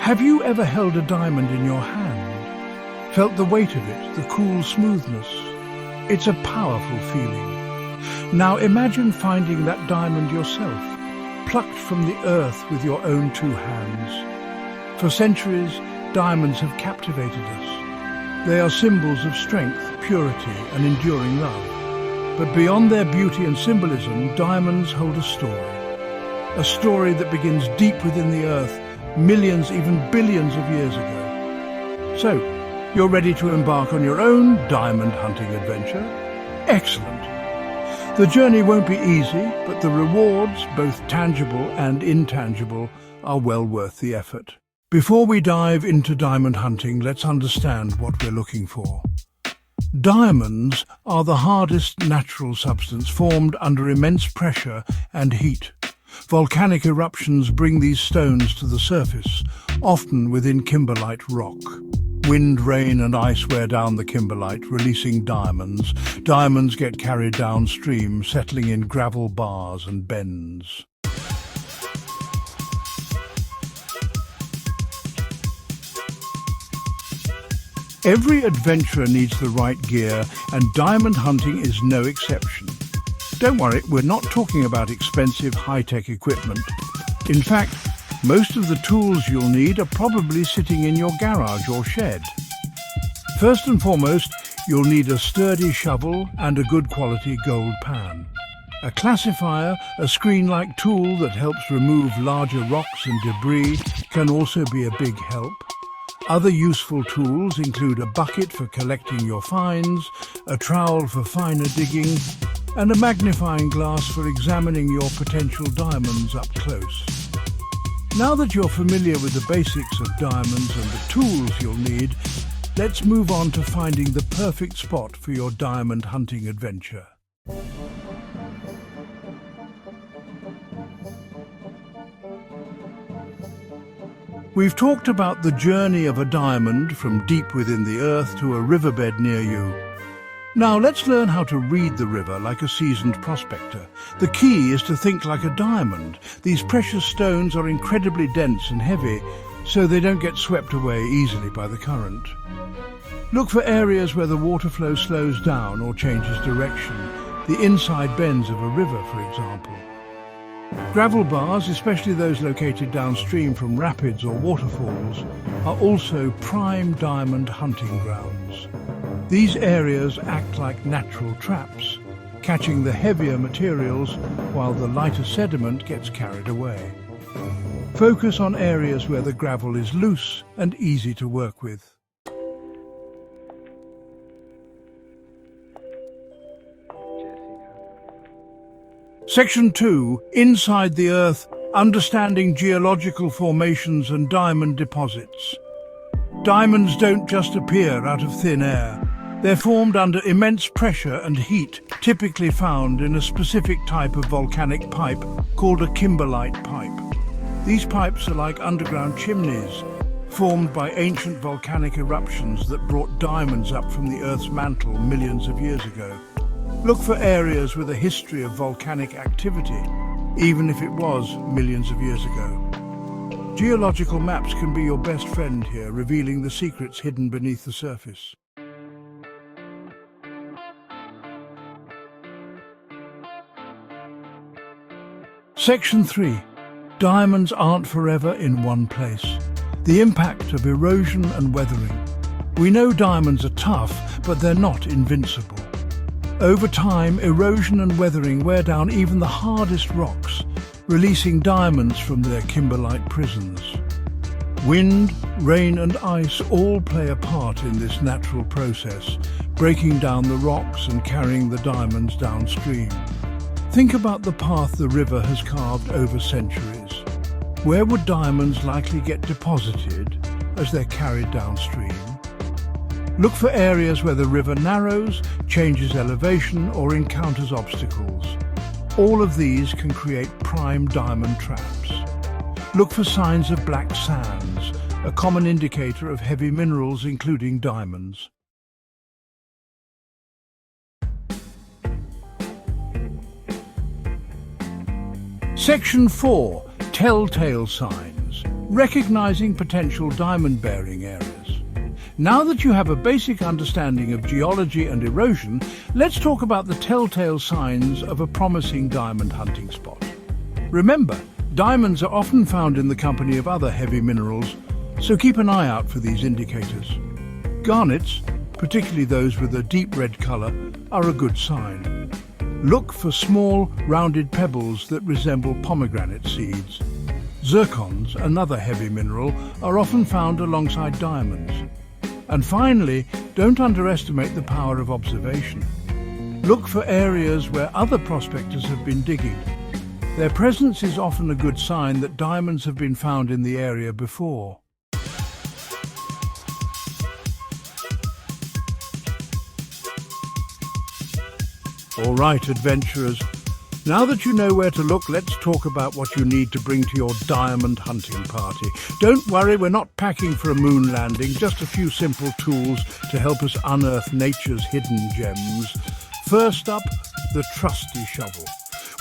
Have you ever held a diamond in your hand? Felt the weight of it, the cool smoothness? It's a powerful feeling. Now imagine finding that diamond yourself, plucked from the earth with your own two hands. For centuries, diamonds have captivated us. They are symbols of strength, purity, and enduring love. But beyond their beauty and symbolism, diamonds hold a story that begins deep within the earth, millions, even billions of years ago. So, you're ready to embark on your own diamond hunting adventure? Excellent. The journey won't be easy, but the rewards, both tangible and intangible, are well worth the effort. Before we dive into diamond hunting, let's understand what we're looking for. Diamonds are the hardest natural substance formed under immense pressure and heat. Volcanic eruptions bring these stones to the surface, often within kimberlite rock. Wind, rain and ice wear down the kimberlite, releasing diamonds. Diamonds get carried downstream, settling in gravel bars and bends. Every adventurer needs the right gear, and diamond hunting is no exception. Don't worry, we're not talking about expensive high-tech equipment. In fact, most of the tools you'll need are probably sitting in your garage or shed. First and foremost, you'll need a sturdy shovel and a good quality gold pan. A classifier, a screen-like tool that helps remove larger rocks and debris, can also be a big help. Other useful tools include a bucket for collecting your finds, a trowel for finer digging, and a magnifying glass for examining your potential diamonds up close. Now that you're familiar with the basics of diamonds and the tools you'll need, let's move on to finding the perfect spot for your diamond hunting adventure. We've talked about the journey of a diamond from deep within the earth to a riverbed near you. Now let's learn how to read the river like a seasoned prospector. The key is to think like a diamond. These precious stones are incredibly dense and heavy, so they don't get swept away easily by the current. Look for areas where the water flow slows down or changes direction, the inside bends of a river, for example. Gravel bars, especially those located downstream from rapids or waterfalls, are also prime diamond hunting grounds. These areas act like natural traps, catching the heavier materials while the lighter sediment gets carried away. Focus on areas where the gravel is loose and easy to work with. Section 2. Inside the Earth, Understanding Geological Formations and Diamond Deposits. Diamonds don't just appear out of thin air. They're formed under immense pressure and heat, typically found in a specific type of volcanic pipe called a kimberlite pipe. These pipes are like underground chimneys, formed by ancient volcanic eruptions that brought diamonds up from the Earth's mantle millions of years ago. Look for areas with a history of volcanic activity, even if it was millions of years ago. Geological maps can be your best friend here, revealing the secrets hidden beneath the surface. Section 3. Diamonds aren't forever in one place. The impact of erosion and weathering. We know diamonds are tough, but they're not invincible. Over time, erosion and weathering wear down even the hardest rocks, releasing diamonds from their kimberlite prisons. Wind, rain and ice all play a part in this natural process, breaking down the rocks and carrying the diamonds downstream. Think about the path the river has carved over centuries. Where would diamonds likely get deposited as they're carried downstream? Look for areas where the river narrows, changes elevation, or encounters obstacles. All of these can create prime diamond traps. Look for signs of black sands, a common indicator of heavy minerals including diamonds. Section 4. Telltale signs. recognizing potential diamond-bearing areas. Now that you have a basic understanding of geology and erosion, let's talk about the telltale signs of a promising diamond hunting spot. Remember, diamonds are often found in the company of other heavy minerals, so keep an eye out for these indicators. Garnets, particularly those with a deep red color, are a good sign. Look for small, rounded pebbles that resemble pomegranate seeds. Zircons, another heavy mineral, are often found alongside diamonds. And finally, don't underestimate the power of observation. Look for areas where other prospectors have been digging. Their presence is often a good sign that diamonds have been found in the area before. All right, adventurers. Now that you know where to look, let's talk about what you need to bring to your diamond hunting party. Don't worry, we're not packing for a moon landing, just a few simple tools to help us unearth nature's hidden gems. First up, the trusty shovel.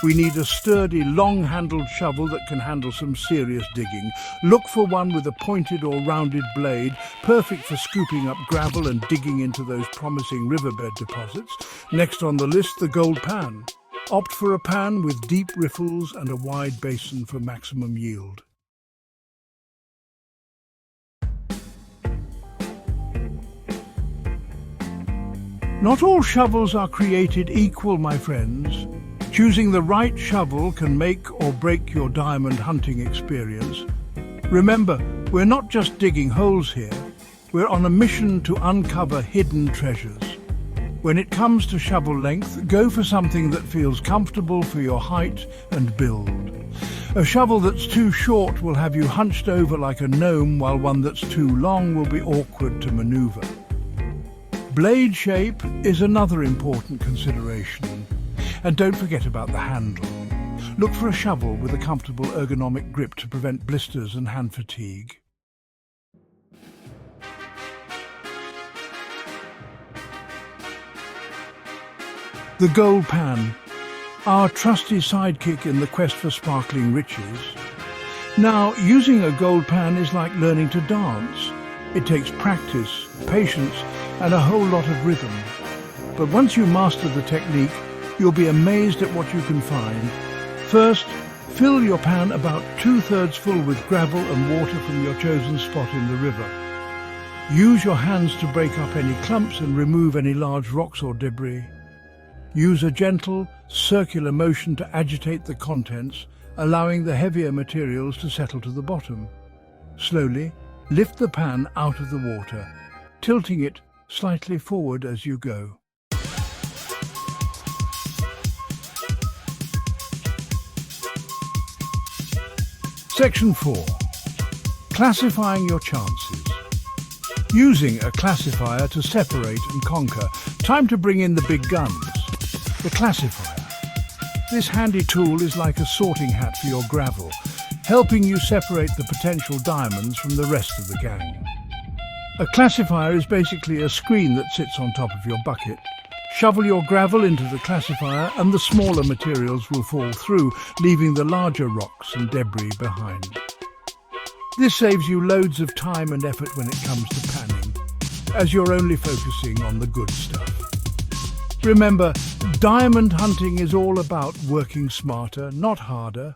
We need a sturdy, long-handled shovel that can handle some serious digging. Look for one with a pointed or rounded blade, perfect for scooping up gravel and digging into those promising riverbed deposits. Next on the list, the gold pan. Opt for a pan with deep riffles and a wide basin for maximum yield. Not all shovels are created equal, my friends. Choosing the right shovel can make or break your diamond hunting experience. Remember, we're not just digging holes here, we're on a mission to uncover hidden treasures. When it comes to shovel length, go for something that feels comfortable for your height and build. A shovel that's too short will have you hunched over like a gnome, while one that's too long will be awkward to maneuver. Blade shape is another important consideration. And don't forget about the handle. Look for a shovel with a comfortable ergonomic grip to prevent blisters and hand fatigue. The gold pan, our trusty sidekick in the quest for sparkling riches. Now, using a gold pan is like learning to dance. It takes practice, patience, and a whole lot of rhythm. But once you master the technique, you'll be amazed at what you can find. First, fill your pan about 2/3 full with gravel and water from your chosen spot in the river. Use your hands to break up any clumps and remove any large rocks or debris. Use a gentle, circular motion to agitate the contents, allowing the heavier materials to settle to the bottom. Slowly, lift the pan out of the water, tilting it slightly forward as you go. Section 4. Classifying your chances. Using a classifier to separate and conquer. Time to bring in the big guns. The classifier. This handy tool is like a sorting hat for your gravel, helping you separate the potential diamonds from the rest of the gang. A classifier is basically a screen that sits on top of your bucket. Shovel your gravel into the classifier and the smaller materials will fall through, leaving the larger rocks and debris behind. This saves you loads of time and effort when it comes to panning, as you're only focusing on the good stuff. Remember, diamond hunting is all about working smarter, not harder.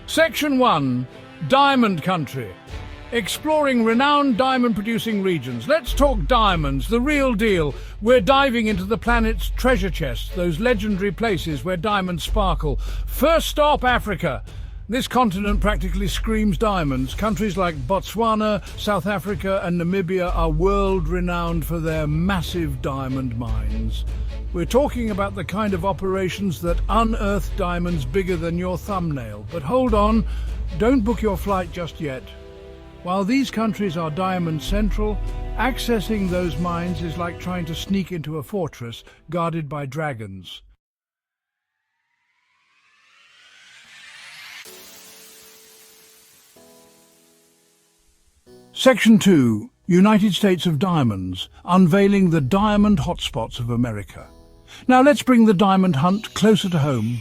Section 1. Diamond Country. Exploring renowned diamond-producing regions. Let's talk diamonds, the real deal. We're diving into the planet's treasure chests, those legendary places where diamonds sparkle. First stop, Africa. This continent practically screams diamonds. Countries like Botswana, South Africa and Namibia are world-renowned for their massive diamond mines. We're talking about the kind of operations that unearth diamonds bigger than your thumbnail. But hold on, don't book your flight just yet. While these countries are diamond central, accessing those mines is like trying to sneak into a fortress guarded by dragons. Section 2. United States of Diamonds, unveiling the diamond hotspots of America. Now let's bring the diamond hunt closer to home.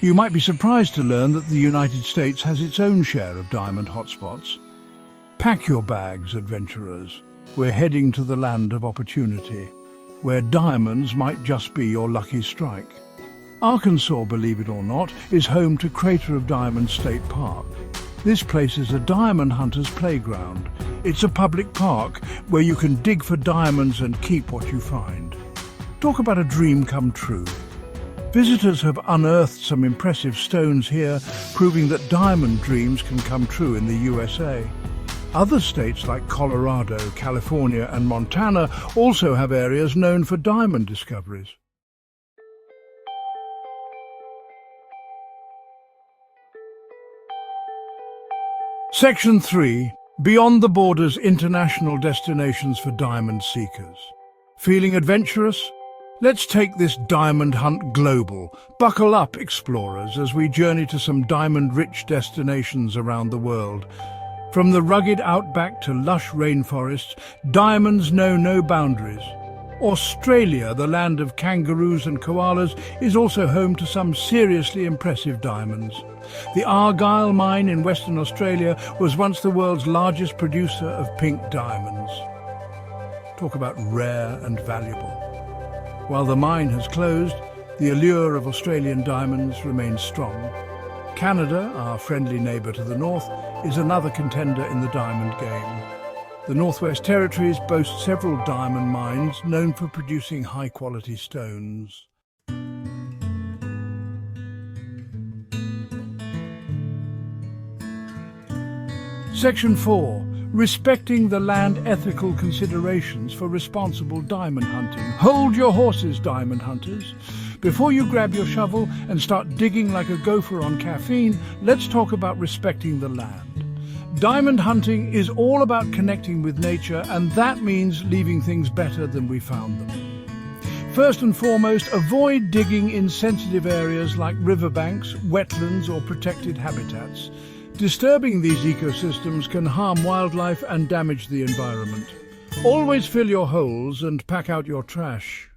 You might be surprised to learn that the United States has its own share of diamond hotspots. Pack your bags, adventurers. We're heading to the land of opportunity, where diamonds might just be your lucky strike. Arkansas, believe it or not, is home to Crater of Diamonds State Park. This place is a diamond hunter's playground. It's a public park where you can dig for diamonds and keep what you find. Talk about a dream come true. Visitors have unearthed some impressive stones here, proving that diamond dreams can come true in the USA. Other states like Colorado, California and Montana also have areas known for diamond discoveries. Section 3. Beyond the Borders, international destinations for diamond seekers. Feeling adventurous? Let's take this diamond hunt global. Buckle up, explorers, as we journey to some diamond-rich destinations around the world. From the rugged outback to lush rainforests, diamonds know no boundaries. Australia, the land of kangaroos and koalas, is also home to some seriously impressive diamonds. The Argyle mine in Western Australia was once the world's largest producer of pink diamonds. Talk about rare and valuable. While the mine has closed, the allure of Australian diamonds remains strong. Canada, our friendly neighbour to the north, is another contender in the diamond game. The Northwest Territories boast several diamond mines known for producing high-quality stones. Section 4. Respecting the land, ethical considerations for responsible diamond hunting. Hold your horses, diamond hunters. Before you grab your shovel and start digging like a gopher on caffeine, let's talk about respecting the land. Diamond hunting is all about connecting with nature, and that means leaving things better than we found them. First and foremost, avoid digging in sensitive areas like riverbanks, wetlands or protected habitats. Disturbing these ecosystems can harm wildlife and damage the environment. Always fill your holes and pack out your trash.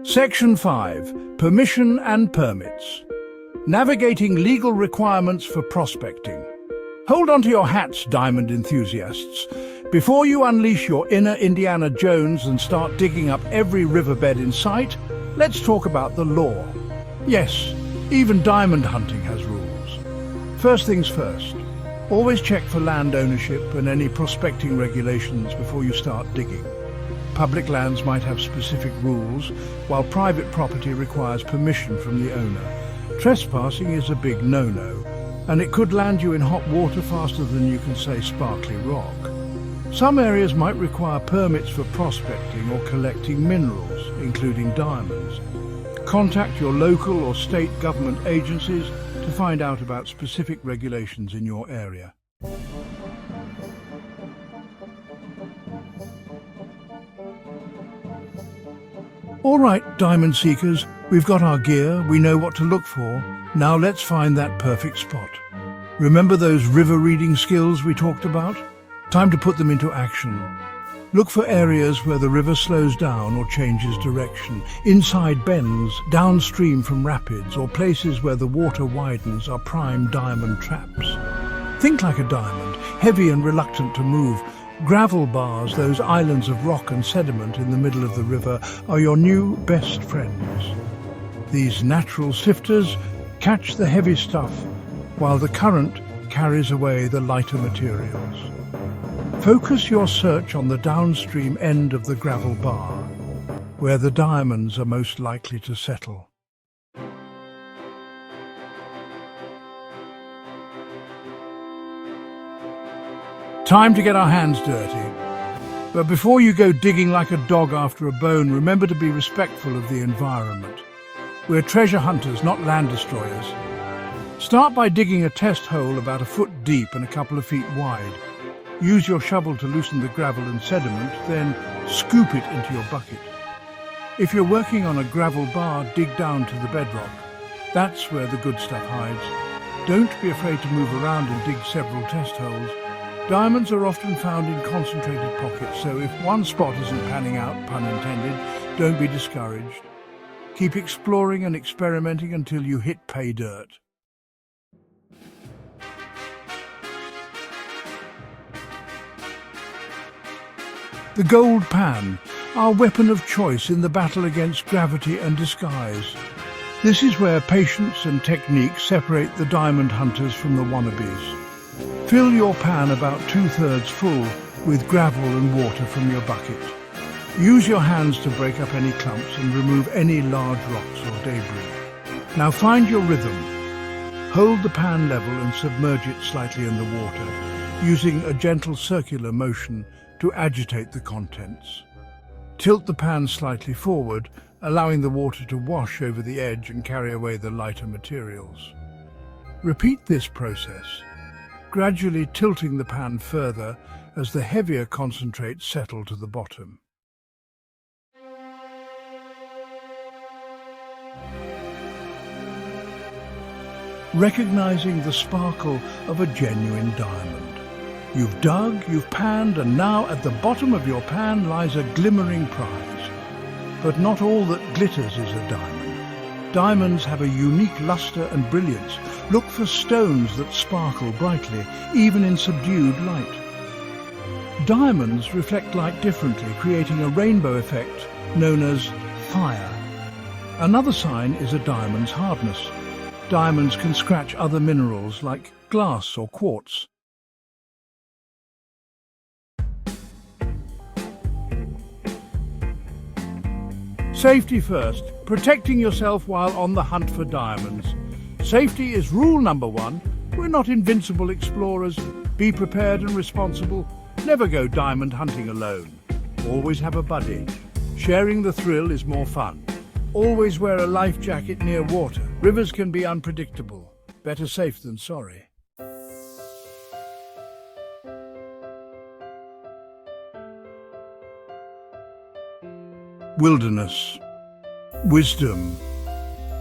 Section 5. Permission and permits. Navigating legal requirements for prospecting. Hold on to your hats, diamond enthusiasts. Before you unleash your inner Indiana Jones and start digging up every riverbed in sight, let's talk about the law. Yes, even diamond hunting has rules. First things first, always check for land ownership and any prospecting regulations before you start digging. Public lands might have specific rules, while private property requires permission from the owner. Trespassing is a big no-no, and it could land you in hot water faster than you can say sparkly rock. Some areas might require permits for prospecting or collecting minerals, including diamonds. Contact your local or state government agencies to find out about specific regulations in your area. All right, diamond seekers, we've got our gear, we know what to look for. Now let's find that perfect spot. Remember those river reading skills we talked about? Time to put them into action. Look for areas where the river slows down or changes direction, inside bends, downstream from rapids, or places where the water widens are prime diamond traps. Think like a diamond, heavy and reluctant to move. Gravel bars, those islands of rock and sediment in the middle of the river, are your new best friends. These natural sifters catch the heavy stuff, while the current carries away the lighter materials. Focus your search on the downstream end of the gravel bar, where the diamonds are most likely to settle. Time to get our hands dirty. But before you go digging like a dog after a bone, remember to be respectful of the environment. We're treasure hunters, not land destroyers. Start by digging a test hole about a foot deep and a couple of feet wide. Use your shovel to loosen the gravel and sediment, then scoop it into your bucket. If you're working on a gravel bar, dig down to the bedrock. That's where the good stuff hides. Don't be afraid to move around and dig several test holes. Diamonds are often found in concentrated pockets, so if one spot isn't panning out, pun intended, don't be discouraged. Keep exploring and experimenting until you hit pay dirt. The gold pan, our weapon of choice in the battle against gravity and disguise. This is where patience and technique separate the diamond hunters from the wannabes. Fill your pan about 2/3 full with gravel and water from your bucket. Use your hands to break up any clumps and remove any large rocks or debris. Now find your rhythm. Hold the pan level and submerge it slightly in the water, using a gentle circular motion to agitate the contents. Tilt the pan slightly forward, allowing the water to wash over the edge and carry away the lighter materials. Repeat this process, gradually tilting the pan further as the heavier concentrates settle to the bottom. Recognizing the sparkle of a genuine diamond. You've dug, you've panned, and now at the bottom of your pan lies a glimmering prize. But not all that glitters is a diamond. Diamonds have a unique luster and brilliance. Look for stones that sparkle brightly, even in subdued light. Diamonds reflect light differently, creating a rainbow effect known as fire. Another sign is a diamond's hardness. Diamonds can scratch other minerals like glass or quartz. Safety first, protecting yourself while on the hunt for diamonds. Safety is rule number one. We're not invincible explorers. Be prepared and responsible. Never go diamond hunting alone. Always have a buddy. Sharing the thrill is more fun. Always wear a life jacket near water. Rivers can be unpredictable. Better safe than sorry. Wilderness. Wisdom.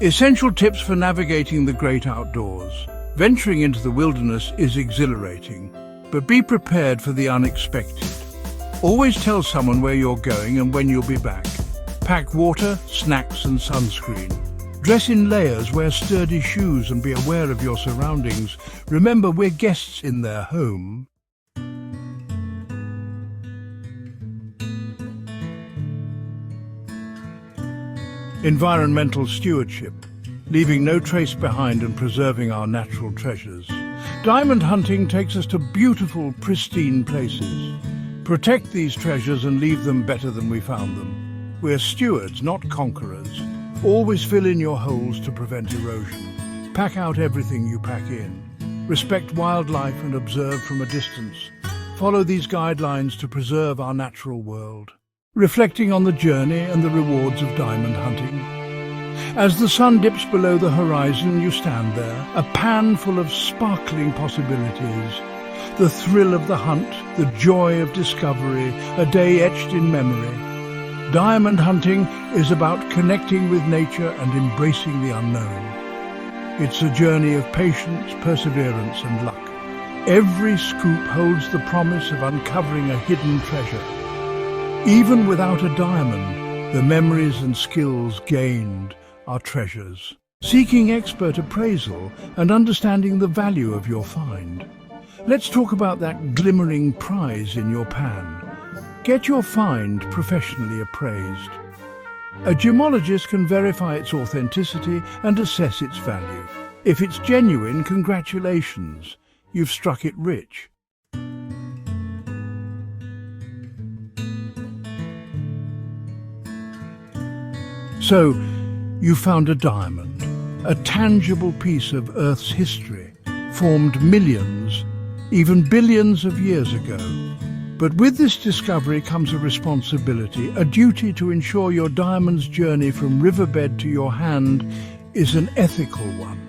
Essential tips for navigating the great outdoors. Venturing into the wilderness is exhilarating, but be prepared for the unexpected. Always tell someone where you're going and when you'll be back. Pack water, snacks and sunscreen. Dress in layers, wear sturdy shoes and be aware of your surroundings. Remember, we're guests in their home. Environmental stewardship, leaving no trace behind and preserving our natural treasures. Diamond hunting takes us to beautiful, pristine places. Protect these treasures and leave them better than we found them. We're stewards, not conquerors. Always fill in your holes to prevent erosion. Pack out everything you pack in. Respect wildlife and observe from a distance. Follow these guidelines to preserve our natural world. Reflecting on the journey and the rewards of diamond hunting. As the sun dips below the horizon, you stand there, a pan full of sparkling possibilities. The thrill of the hunt, the joy of discovery, a day etched in memory. Diamond hunting is about connecting with nature and embracing the unknown. It's a journey of patience, perseverance and luck. Every scoop holds the promise of uncovering a hidden treasure. Even without a diamond, the memories and skills gained are treasures. Seeking expert appraisal and understanding the value of your find. Let's talk about that glimmering prize in your pan. Get your find professionally appraised. A gemologist can verify its authenticity and assess its value. If it's genuine, congratulations, you've struck it rich. So, you found a diamond, a tangible piece of Earth's history, formed millions, even billions of years ago. But with this discovery comes a responsibility, a duty to ensure your diamond's journey from riverbed to your hand is an ethical one.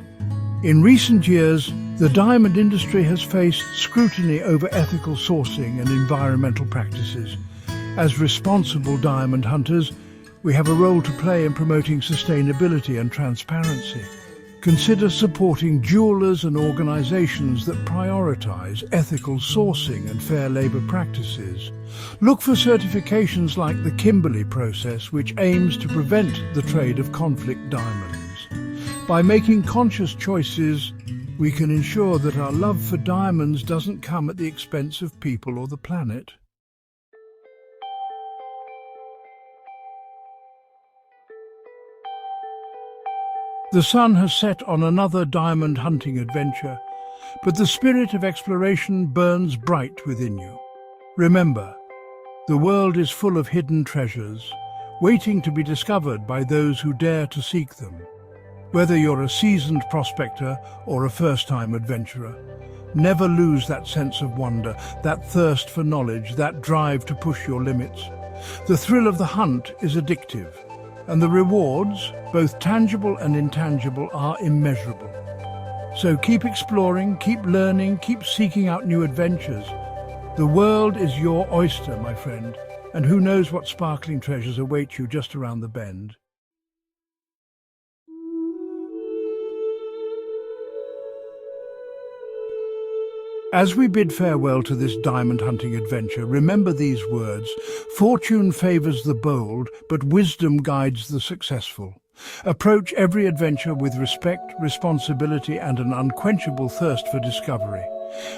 In recent years, the diamond industry has faced scrutiny over ethical sourcing and environmental practices. As responsible diamond hunters, we have a role to play in promoting sustainability and transparency. Consider supporting jewelers and organizations that prioritize ethical sourcing and fair labor practices. Look for certifications like the Kimberley process, which aims to prevent the trade of conflict diamonds. By making conscious choices, we can ensure that our love for diamonds doesn't come at the expense of people or the planet. The sun has set on another diamond hunting adventure, but the spirit of exploration burns bright within you. Remember, the world is full of hidden treasures, waiting to be discovered by those who dare to seek them. Whether you're a seasoned prospector or a first-time adventurer, never lose that sense of wonder, that thirst for knowledge, that drive to push your limits. The thrill of the hunt is addictive, and the rewards, both tangible and intangible, are immeasurable. So keep exploring, keep learning, keep seeking out new adventures. The world is your oyster, my friend, and who knows what sparkling treasures await you just around the bend. As we bid farewell to this diamond hunting adventure, remember these words: fortune favors the bold, but wisdom guides the successful. Approach every adventure with respect, responsibility, and an unquenchable thirst for discovery.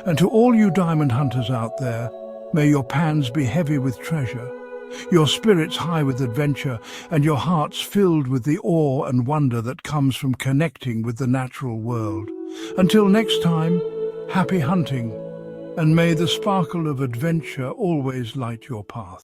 And to all you diamond hunters out there, may your pans be heavy with treasure, your spirits high with adventure, and your hearts filled with the awe and wonder that comes from connecting with the natural world. Until next time, happy hunting, and may the sparkle of adventure always light your path.